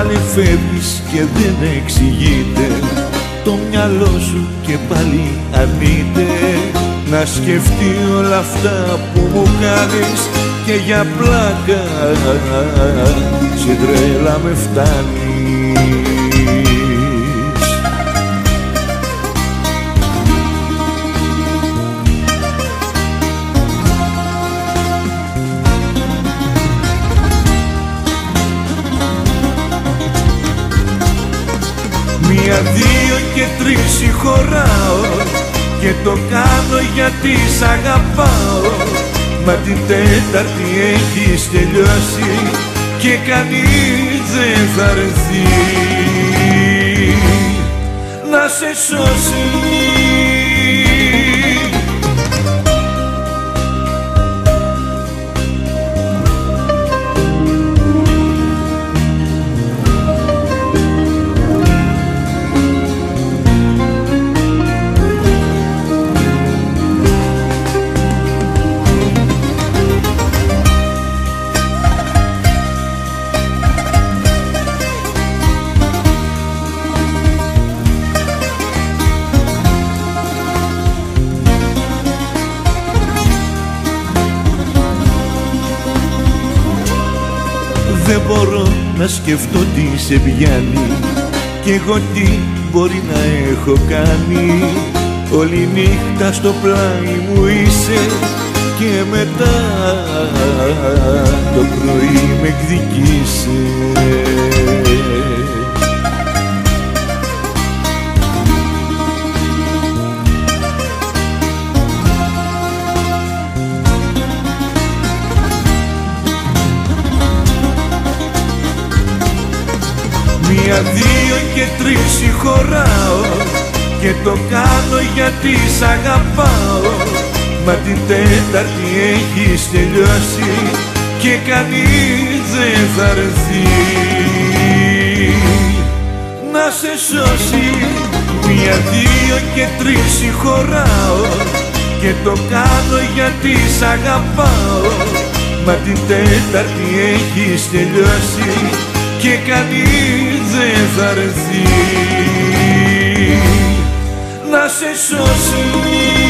πάλι φεύγεις και δεν εξηγείται, το μυαλό σου και πάλι αρνείται να σκεφτεί όλα αυτά που μου κάνεις, και για πλάκα σε τρέλα με φτάνεις. Μία, δύο και τρεις συγχωράω και το κάνω γιατί σ' αγαπάω, μα την τέταρτη έχεις τελειώσει και κανείς δεν θα έρθει να σε σώσει. Δεν μπορώ να σκεφτώ τι σε πιάνει κι εγώ τι μπορεί να έχω κάνει. Όλη νύχτα στο πλάι μου είσαι και μετά το πρωί με εκδικήσες. Μία, δύο και τρεις συγχωράω και το κάνω γιατί σ' αγαπάω, μα την τέταρτη έχεις τελειώσει και κανείς δεν θα έρθει να σε σώσει. Μία, δύο και τρεις συγχωράω και το κάνω γιατί σ' αγαπάω, μα την τέταρτη έχεις τελειώσει και κανείς δεν θα έρθει να σε σώσει.